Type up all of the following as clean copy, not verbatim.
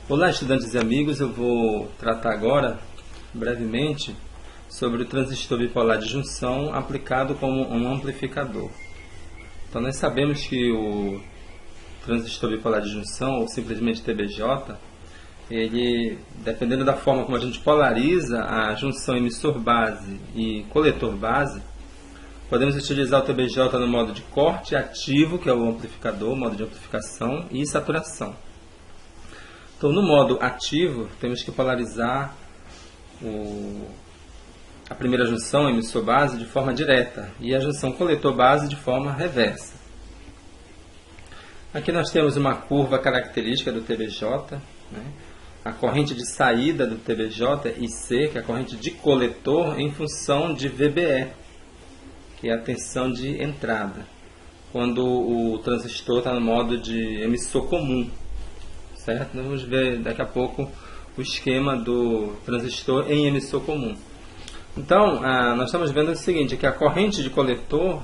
Olá, estudantes e amigos, eu vou tratar agora, brevemente, sobre o transistor bipolar de junção aplicado como um amplificador. Então, nós sabemos que o transistor bipolar de junção, ou simplesmente TBJ, ele, dependendo da forma como a gente polariza a junção emissor-base e coletor-base, podemos utilizar o TBJ no modo de corte ativo, que é o amplificador, modo de amplificação, e saturação. Então, no modo ativo, temos que polarizar a primeira junção emissor-base de forma direta e a junção coletor-base de forma reversa. Aqui nós temos uma curva característica do TBJ, né? A corrente de saída do TBJ é IC, que é a corrente de coletor, em função de VBE, que é a tensão de entrada, quando o transistor está no modo de emissor comum. Certo? Vamos ver daqui a pouco o esquema do transistor em emissor comum. Então, nós estamos vendo o seguinte, que a corrente de coletor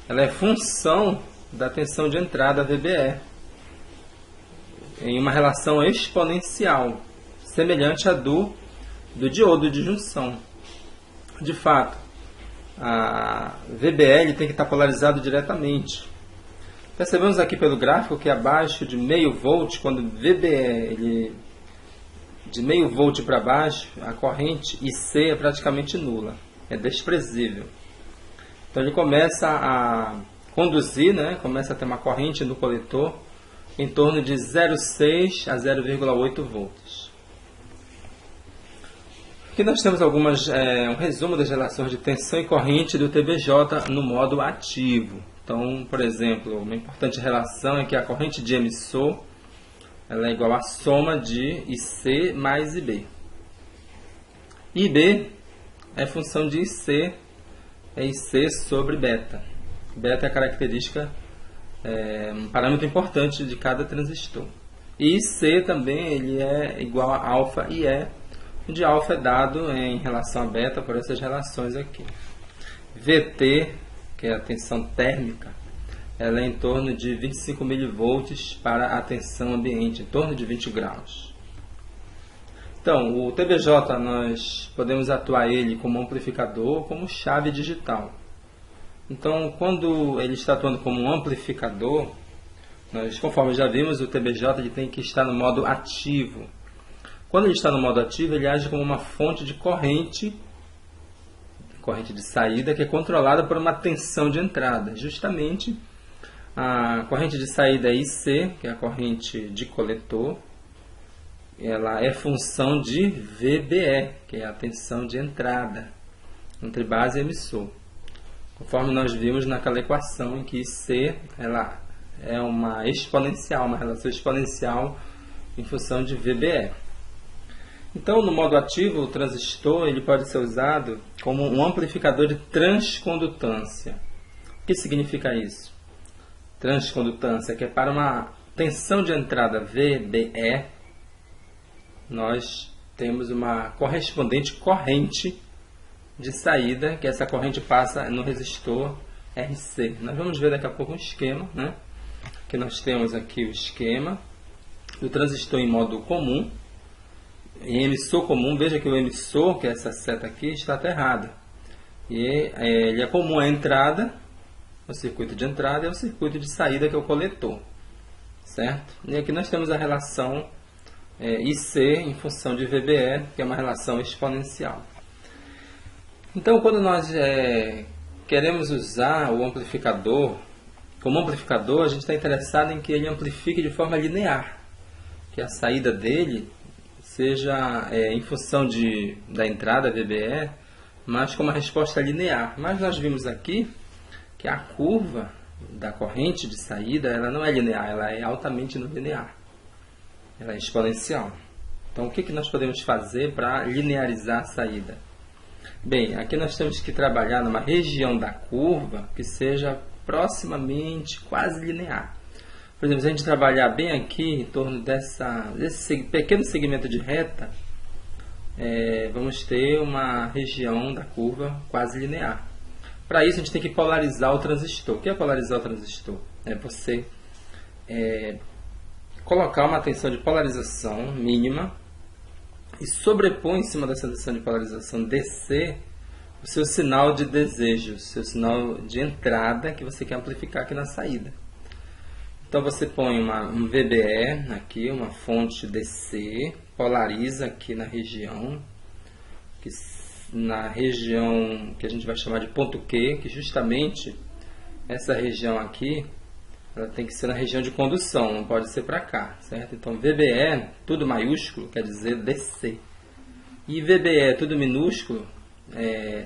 ela é função da tensão de entrada VBE, em uma relação exponencial, semelhante à do diodo de junção. De fato, a VBE tem que estar polarizado diretamente. Percebemos aqui pelo gráfico que abaixo de meio volt, quando VBE de meio volt para baixo, a corrente IC é praticamente nula, é desprezível. Então ele começa a conduzir, começa a ter uma corrente no coletor em torno de 0,6 a 0,8 volts. Aqui nós temos um resumo das relações de tensão e corrente do TBJ no modo ativo. Então, por exemplo, uma importante relação é que a corrente de emissor ela é igual à soma de IC mais IB. IB é função de IC, é IC sobre beta. Beta é a característica, um parâmetro importante de cada transistor. E IC também ele é igual a alfa IE, onde alfa é dado em relação a beta por essas relações aqui. VT, que é a tensão térmica, ela é em torno de 25 mV para a tensão ambiente, em torno de 20 graus. Então, o TBJ, nós podemos atuar ele como amplificador, como chave digital. Então, quando ele está atuando como um amplificador, conforme já vimos, o TBJ ele tem que estar no modo ativo. Quando ele está no modo ativo, ele age como uma fonte de corrente de saída, que é controlada por uma tensão de entrada. Justamente a corrente de saída é IC, que é a corrente de coletor, ela é função de VBE, que é a tensão de entrada entre base e emissor. Conforme nós vimos naquela equação em que IC ela é uma exponencial, uma relação exponencial em função de VBE. Então, no modo ativo, o transistor ele pode ser usado como um amplificador de transcondutância. O que significa isso? Transcondutância, que é para uma tensão de entrada VBE, nós temos uma correspondente corrente de saída, que essa corrente passa no resistor RC. Nós vamos ver daqui a pouco um esquema, que nós temos aqui o esquema do transistor em modo comum. Em emissor comum, veja que o emissor, que é essa seta aqui, está até errada. Ele é comum à entrada, o circuito de entrada, e o circuito de saída, que é o coletor. Certo? E aqui nós temos a relação IC em função de VBE, que é uma relação exponencial. Então, quando nós queremos usar o amplificador, como amplificador, a gente está interessado em que ele amplifique de forma linear, que a saída dele seja em função da entrada VBE, mas com uma resposta linear. Mas nós vimos aqui que a curva da corrente de saída ela não é linear, ela é altamente não linear. Ela é exponencial. Então, o que nós podemos fazer para linearizar a saída? Bem, aqui nós temos que trabalhar numa região da curva que seja proximamente quase linear. Por exemplo, se a gente trabalhar bem aqui, em torno desse pequeno segmento de reta, vamos ter uma região da curva quase linear. Para isso, a gente tem que polarizar o transistor. O que é polarizar o transistor? É você colocar uma tensão de polarização mínima e sobrepor em cima dessa tensão de polarização DC o seu sinal de desejo, o seu sinal de entrada que você quer amplificar aqui na saída. Então você põe um VBE aqui, uma fonte DC, polariza aqui na região que a gente vai chamar de ponto Q, que justamente essa região aqui, ela tem que ser na região de condução, não pode ser para cá, certo? Então VBE, tudo maiúsculo, quer dizer DC. E VBE, tudo minúsculo,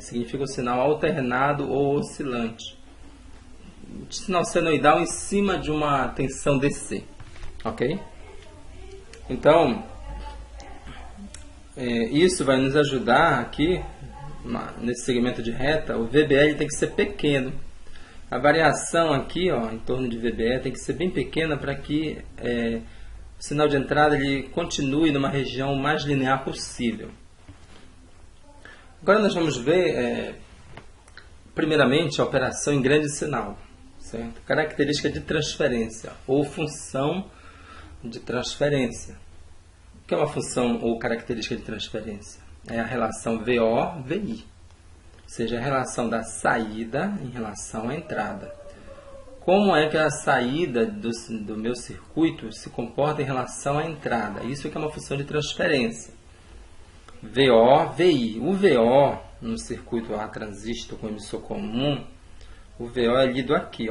significa o sinal alternado ou oscilante. Sinal senoidal em cima de uma tensão DC, ok? Então, isso vai nos ajudar aqui, nesse segmento de reta, o VBE tem que ser pequeno. A variação aqui, em torno de VBE, tem que ser bem pequena para que o sinal de entrada ele continue numa região mais linear possível. Agora nós vamos ver, primeiramente, a operação em grande sinal. Certo? Característica de transferência ou função de transferência. O que é uma função ou característica de transferência? É a relação VO-VI, ou seja, a relação da saída em relação à entrada. Como é que a saída do meu circuito se comporta em relação à entrada? Isso que é uma função de transferência. VO-VI. O VO no circuito A transistor com emissor comum, o VO é lido aqui,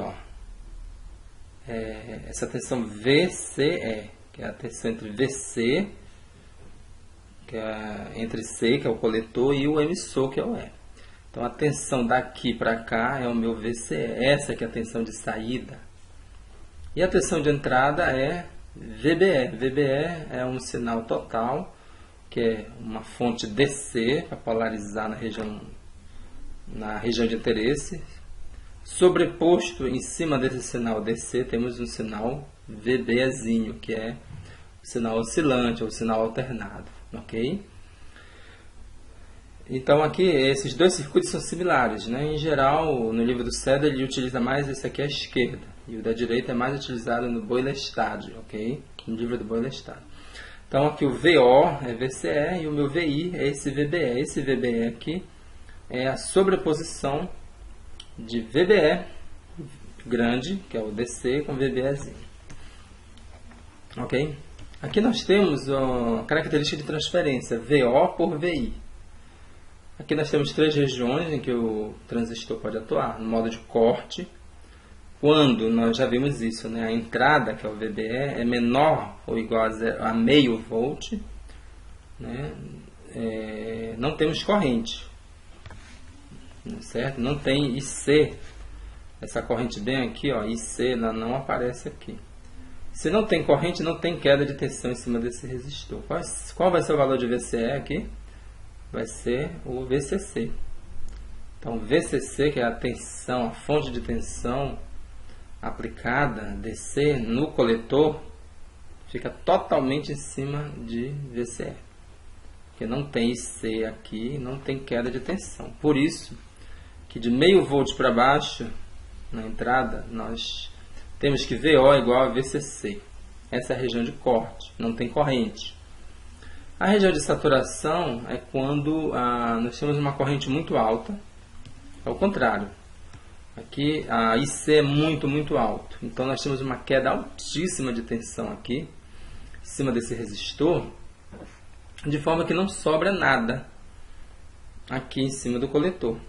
essa tensão VCE, que é a tensão entre VC, que é entre C, que é o coletor, e o emissor, que é o E. Então a tensão daqui para cá é o meu VCE, essa que é a tensão de saída. E a tensão de entrada é VBE. VBE é um sinal total, que é uma fonte DC, para polarizar na região de interesse. Sobreposto em cima desse sinal DC, temos um sinal VBEzinho, que é o sinal oscilante ou sinal alternado, ok? Então aqui esses dois circuitos são similares, né? Em geral, no livro do CEDA ele utiliza mais esse aqui à esquerda, e o da direita é mais utilizado no Boylestad, ok? No livro do Boylestad. Então aqui o VO é VCE e o meu VI é esse VBE. Esse VBE aqui é a sobreposição de VBE grande, que é o DC, com VBEzinho. Ok? Aqui nós temos a característica de transferência, VO por VI. Aqui nós temos três regiões em que o transistor pode atuar. No modo de corte, quando nós já vimos isso, né? A entrada, que é o VBE, é menor ou igual a meio volt, né? Não temos corrente. Certo? Não tem IC, essa corrente bem aqui, IC não aparece aqui. Se não tem corrente, não tem queda de tensão em cima desse resistor. Qual vai ser o valor de VCE aqui? Vai ser o VCC. Então, VCC, que é a tensão, a fonte de tensão aplicada, DC, no coletor, fica totalmente em cima de VCE. Porque não tem IC aqui, não tem queda de tensão. Por isso, que de meio volt para baixo, na entrada, nós temos que VO é igual a VCC. Essa é a região de corte, não tem corrente. A região de saturação é quando nós temos uma corrente muito alta, é o contrário. Aqui a IC é muito, muito alto. Então nós temos uma queda altíssima de tensão aqui, em cima desse resistor, de forma que não sobra nada aqui em cima do coletor.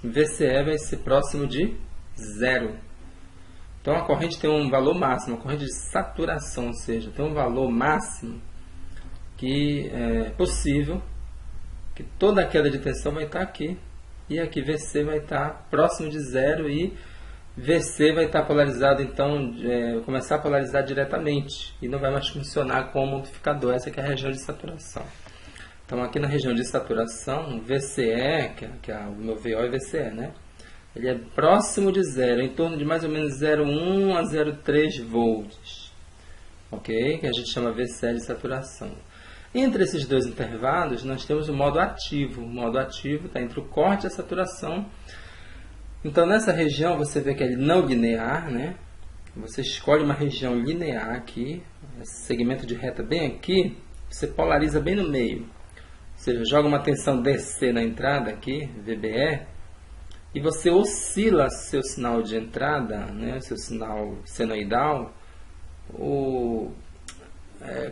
VCE vai ser próximo de zero. Então a corrente tem um valor máximo, a corrente de saturação, ou seja, tem um valor máximo que é possível que toda a queda de tensão vai estar aqui, e aqui VC vai estar próximo de zero, e VC vai estar polarizado, então começar a polarizar diretamente, e não vai mais funcionar como amplificador. Essa aqui é a região de saturação. Então aqui na região de saturação, VCE, que é o meu VO é VCE, né? Ele é próximo de zero, em torno de mais ou menos 0,1 a 0,3 volts, ok? Que a gente chama VCE de saturação. Entre esses dois intervalos, nós temos o modo ativo. O modo ativo está entre o corte e a saturação. Então, nessa região, você vê que ele não linear, né? você escolhe uma região linear aqui, esse segmento de reta bem aqui, você polariza bem no meio. Ou seja, joga uma tensão DC na entrada aqui, VBE, e você oscila seu sinal de entrada, né, seu sinal senoidal.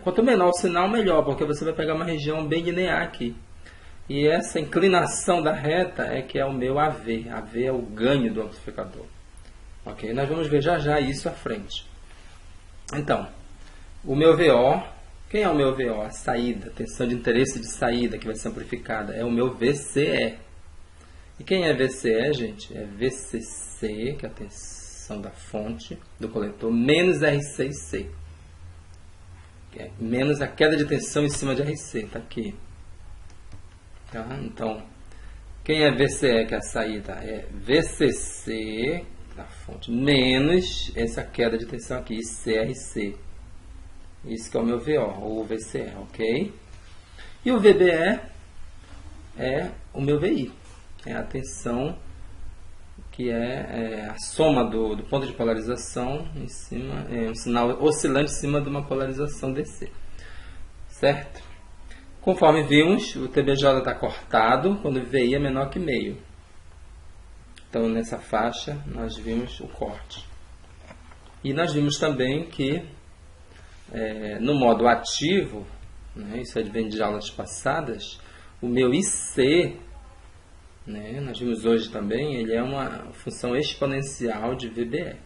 Quanto menor o sinal, melhor, porque você vai pegar uma região bem linear aqui. E essa inclinação da reta é que é o meu AV. AV é o ganho do amplificador. Ok? Nós vamos ver já já isso à frente. Então, o meu VO, quem é o meu VO? A saída, tensão de interesse de saída que vai ser amplificada, é o meu VCE. E quem é VCE, gente? É VCC, que é a tensão da fonte do coletor, menos RC e C. Menos a queda de tensão em cima de RC, está aqui. Tá? Então, quem é VCE, que é a saída? É VCC, da fonte, menos essa queda de tensão aqui, CRC. Isso que é o meu VO, ou VCE, ok? E o VBE é o meu VI. É a tensão que é a soma do ponto de polarização em cima, um sinal oscilante em cima de uma polarização DC. Certo? Conforme vimos, o TBJ está cortado quando o VI é menor que meio. Então, nessa faixa, nós vimos o corte. E nós vimos também que, no modo ativo, né, isso vem de aulas passadas, o meu IC, né, nós vimos hoje também, ele é uma função exponencial de VBE.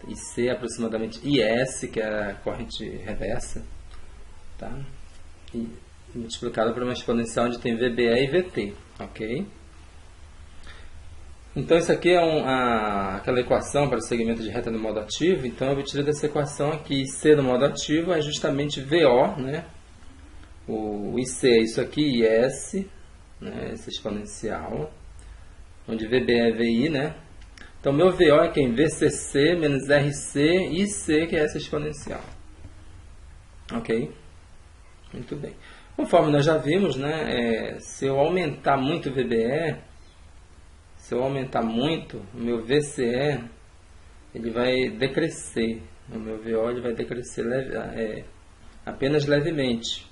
IC é aproximadamente IS, que é a corrente reversa, tá? E multiplicado por uma exponencial onde tem VBE e VT, ok? Então, isso aqui é aquela equação para o segmento de reta no modo ativo. Então, eu obtirei dessa equação aqui, C no modo ativo é justamente VO, né? O IC é isso aqui, IS, né? Esse exponencial, onde VB é VI, né? Então, meu VO é quem? VCC menos RC e C, que é essa exponencial. Ok? Muito bem. Conforme nós já vimos, né? Se eu aumentar muito o VBE, se eu aumentar muito, o meu VCE ele vai decrescer. O meu VO ele vai decrescer apenas levemente.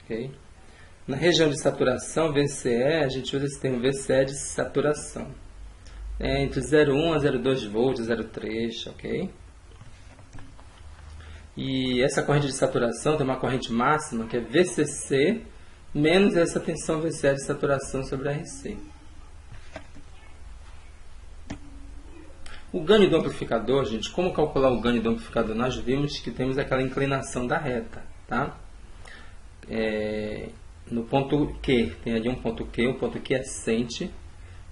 Okay? Na região de saturação, VCE, a gente usa esse termo VCE de saturação. É entre 0,1 a 0,2 volts, 0,3, ok? E essa corrente de saturação tem uma corrente máxima que é VCC menos essa tensão VCE de saturação sobre RC. O ganho do amplificador, gente, como calcular o ganho do amplificador? Nós vimos que temos aquela inclinação da reta, tá? No ponto Q, tem ali um ponto Q, quiescente,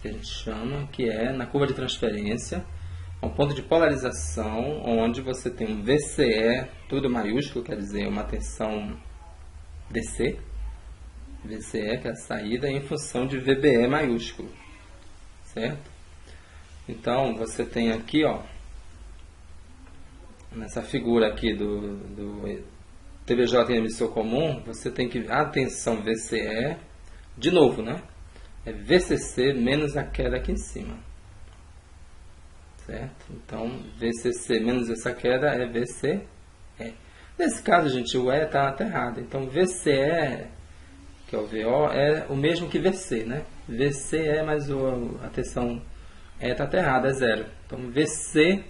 que a gente chama, que é na curva de transferência, um ponto de polarização, onde você tem um VCE, tudo maiúsculo, quer dizer, uma tensão DC, VCE, que é a saída, em função de VBE maiúsculo, certo? Então, você tem aqui, ó, nessa figura aqui do TBJ em emissor comum, você tem que a tensão VCE, de novo, né? É VCC menos a queda aqui em cima. Certo? Então, VCC menos essa queda é VCE. Nesse caso, gente, o E está errado. Então, VCE, que é o VO, é o mesmo que VC, né? VCE mais a tensão E está errada, é zero. Então, VC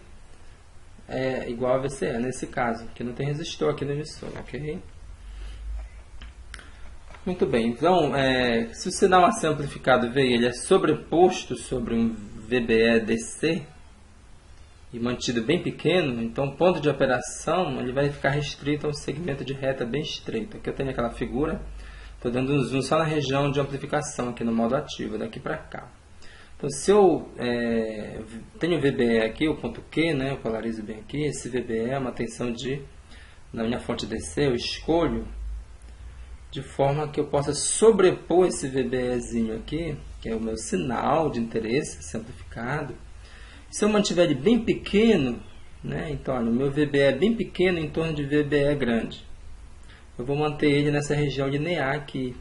é igual a VCE, nesse caso, que não tem resistor aqui no emissor, ok? Muito bem, então, se o sinal a ser amplificado VI ele é sobreposto sobre um VBE DC e mantido bem pequeno, então o ponto de operação ele vai ficar restrito a um segmento de reta bem estreito. Aqui eu tenho aquela figura, estou dando um zoom só na região de amplificação, aqui no modo ativo, daqui para cá. Então, se eu tenho VBE aqui, o ponto Q, né, eu polarizo bem aqui, esse VBE é uma tensão na minha fonte DC, eu escolho de forma que eu possa sobrepor esse VBEzinho aqui, que é o meu sinal de interesse amplificado. Se eu mantiver ele bem pequeno, né, então olha, o meu VBE é bem pequeno em torno de VBE grande. Eu vou manter ele nessa região linear aqui.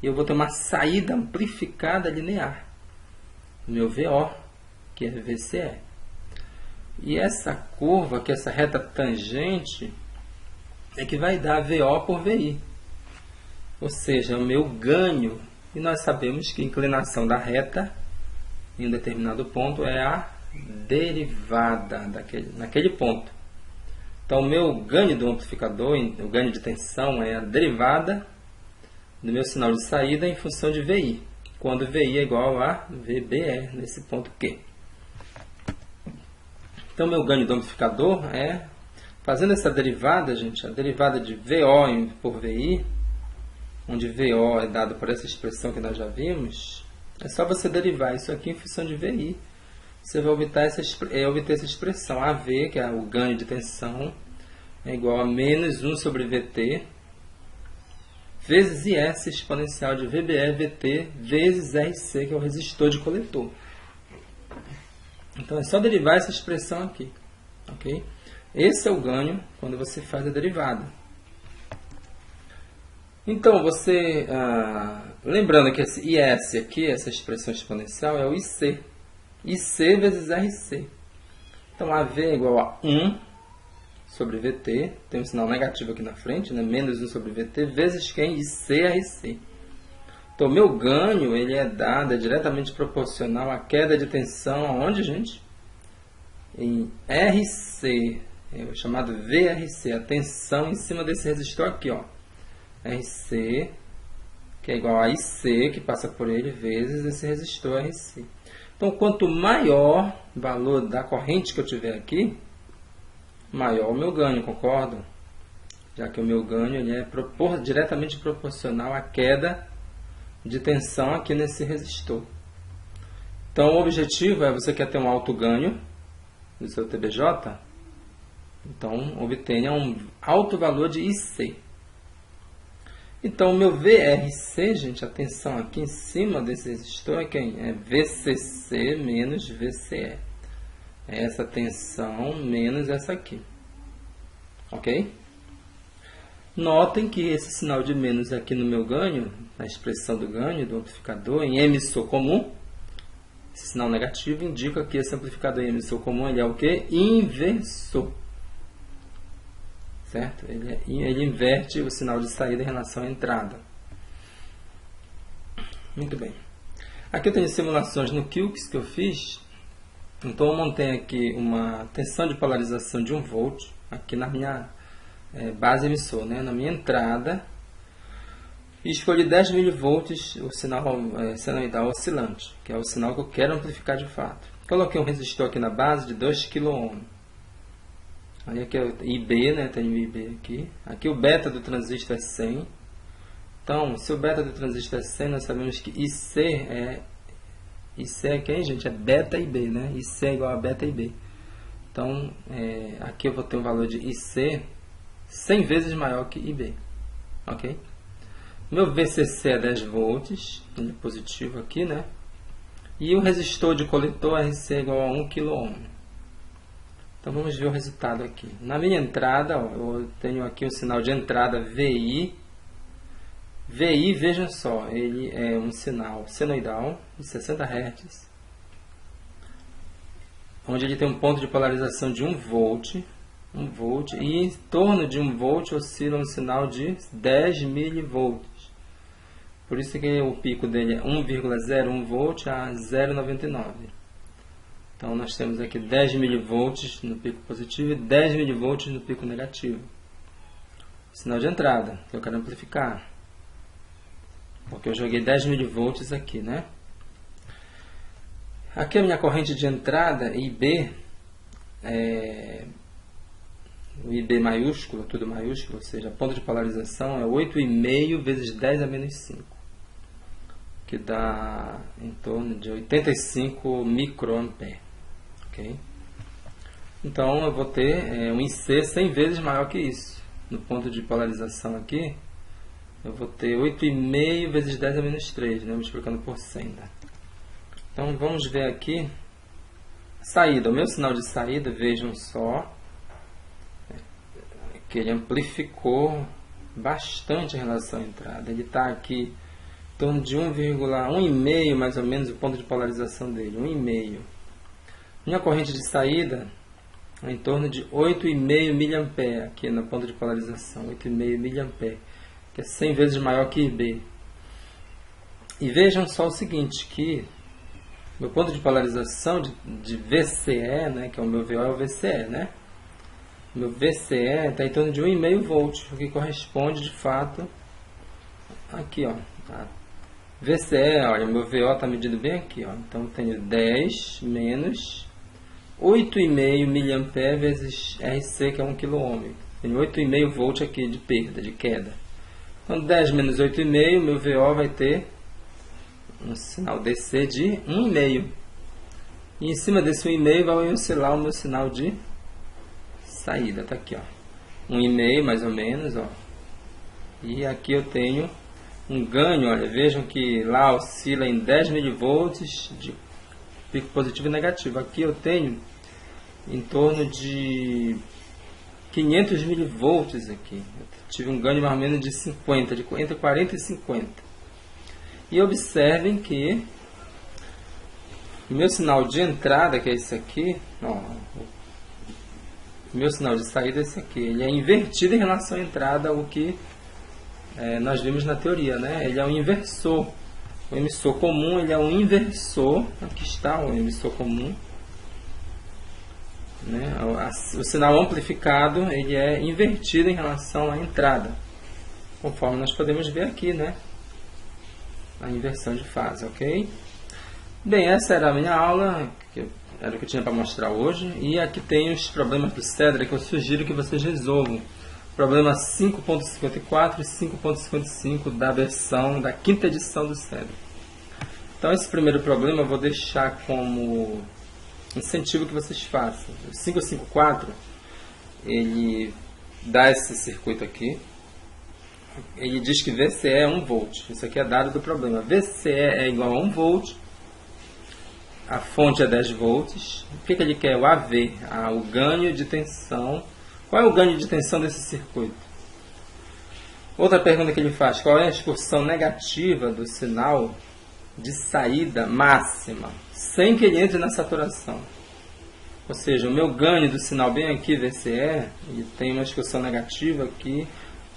E eu vou ter uma saída amplificada linear. O meu VO, que é VCE. E essa curva, que é essa reta tangente, é que vai dar VO por VI. Ou seja, o meu ganho. E nós sabemos que a inclinação da reta em um determinado ponto é a derivada naquele ponto. Então, o meu ganho do amplificador, o ganho de tensão, é a derivada do meu sinal de saída em função de VI, quando VI é igual a VBE, nesse ponto Q. Então, meu ganho do amplificador é, fazendo essa derivada, gente, a derivada de VO por VI, onde VO é dado por essa expressão que nós já vimos, é só você derivar isso aqui em função de VI. Você vai obter essa expressão AV, que é o ganho de tensão, é igual a menos 1 sobre VT, vezes IS exponencial de VBE VT, vezes RC, que é o resistor de coletor. Então, é só derivar essa expressão aqui. Okay? Esse é o ganho quando você faz a derivada. Então, você, lembrando que esse IS aqui, essa expressão exponencial, é o IC. IC vezes RC. Então, AV é igual a 1 sobre VT, tem um sinal negativo aqui na frente, né? Menos 1 sobre VT, vezes quem? ICRC. Então, o meu ganho, ele é diretamente proporcional à queda de tensão, aonde, gente? Em RC, é o chamado VRC, a tensão em cima desse resistor aqui, ó. RC, que é igual a IC, que passa por ele, vezes esse resistor RC. Então, quanto maior o valor da corrente que eu tiver aqui, maior o meu ganho, concordo? Já que o meu ganho ele é diretamente proporcional à queda de tensão aqui nesse resistor. Então, o objetivo é, você quer ter um alto ganho do seu TBJ, então obtenha um alto valor de IC. Então, o meu VRC, gente, a tensão aqui em cima desse resistor é quem? É VCC menos VCE. É essa tensão menos essa aqui. Ok? Notem que esse sinal de menos aqui no meu ganho, na expressão do ganho do amplificador, em emissor comum, esse sinal negativo indica que esse amplificador em emissor comum ele é o quê? Inversor. Certo? Ele inverte o sinal de saída em relação à entrada. Muito bem. Aqui eu tenho simulações no QX que eu fiz. Então eu montei aqui uma tensão de polarização de 1 volt aqui na minha base emissor, né? Na minha entrada. E escolhi 10 mV o sinal senoidal oscilante, que é o sinal que eu quero amplificar de fato. Coloquei um resistor aqui na base de 2 kΩ. Aí aqui é o IB, né? Tem o IB aqui. Aqui o beta do transistor é 100. Então, se o beta do transistor é 100, nós sabemos que IC é quem, gente? É beta IB, né? IC é igual a beta IB. Então, aqui eu vou ter um valor de IC 100 vezes maior que IB. Ok? Meu VCC é 10 volts, ele é positivo aqui, né? E o resistor de coletor RC é igual a 1 kΩ. Então, vamos ver o resultado aqui. Na minha entrada, ó, eu tenho aqui o sinal de entrada VI. VI, vejam só, ele é um sinal senoidal de 60 Hz, onde ele tem um ponto de polarização de 1 volt, e em torno de 1 volt oscila um sinal de 10 mV. Por isso que o pico dele é 1,01 volt a 0,99. Então, nós temos aqui 10 mV no pico positivo e 10 mV no pico negativo. Sinal de entrada, que eu quero amplificar. Porque eu joguei 10 mV aqui, né? Aqui a minha corrente de entrada, IB, o IB maiúsculo, tudo maiúsculo, ou seja, a ponto de polarização é 8,5 vezes 10 a menos 5. Que dá em torno de 85 microampere. Okay? Então, eu vou ter um IC 100 vezes maior que isso. No ponto de polarização aqui, eu vou ter 8,5 vezes 10 a menos 3, né? Multiplicando por 100. Né? Então, vamos ver aqui a saída. O meu sinal de saída, vejam só, que ele amplificou bastante em relação à entrada. Ele está aqui em torno de 1,5 mais ou menos o ponto de polarização dele, 1,5. Minha corrente de saída em torno de 8,5 mA aqui no ponto de polarização, 8,5 mA, que é 100 vezes maior que IB. E vejam só o seguinte, que meu ponto de polarização de VCE, né, que é o meu VO, é o VCE, né? Meu VCE está em torno de 1,5 volt, o que corresponde de fato aqui, ó. VCE, olha, meu VO está medido bem aqui, ó. Então eu tenho 10 menos 8,5 mA vezes RC, que é 1 kΩ. Tenho 8,5 volt aqui de perda, de queda. Então 10 menos 8,5, meu VO vai ter um sinal DC de 1,5. E em cima desse 1,5 vai oscilar o meu sinal de saída. Tá aqui, ó. 1,5 mais ou menos, ó. E aqui eu tenho um ganho, olha, vejam que lá oscila em 10 mV de pico positivo e negativo. Aqui eu tenho em torno de 500 mV aqui. Eu tive um ganho mais ou menos de 50, entre 40 e 50. E observem que o meu sinal de entrada, que é esse aqui, ó, o meu sinal de saída é esse aqui. Ele é invertido em relação à entrada, o que nós vimos na teoria, né? Ele é um inversor. O emissor comum, ele é um inversor. Aqui está o emissor comum, né? O sinal amplificado, ele é invertido em relação à entrada, conforme nós podemos ver aqui, né? A inversão de fase, ok? Bem, essa era a minha aula, era o que eu tinha para mostrar hoje. E aqui tem os problemas do CEDRA que eu sugiro que vocês resolvam. Problema 5.54 e 5.55 da versão da 5ª edição do CEDRA. Então esse primeiro problema eu vou deixar como incentivo que vocês façam. O 554, ele dá esse circuito aqui. Ele diz que VCE é 1 volt. Isso aqui é dado do problema. VCE é igual a 1 volt. A fonte é 10 volts. O que ele quer? O AV, o ganho de tensão. Qual é o ganho de tensão desse circuito? Outra pergunta que ele faz: qual é a excursão negativa do sinal de saída máxima, sem que ele entre na saturação? Ou seja, o meu ganho do sinal bem aqui, VCE, ele tem uma excursão negativa aqui.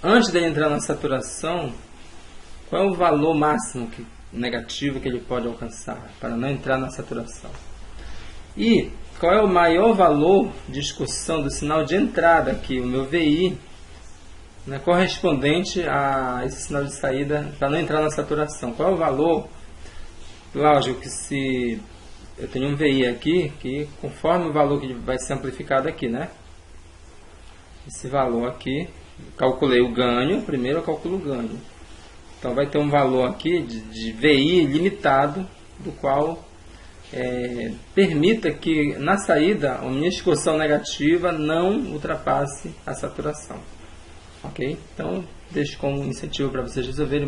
Antes de ele entrar na saturação, qual é o valor máximo negativo que ele pode alcançar para não entrar na saturação? E qual é o maior valor de excursão do sinal de entrada aqui, o meu VI, né, correspondente a esse sinal de saída para não entrar na saturação? Qual é o valor? Lógico que se eu tenho um VI aqui, que conforme o valor que vai ser amplificado aqui, né? Esse valor aqui, calculei o ganho, primeiro eu calculo o ganho. Então vai ter um valor aqui de VI limitado, do qual permita que na saída a minha excursão negativa não ultrapasse a saturação. Ok? Então deixo como incentivo para vocês resolverem.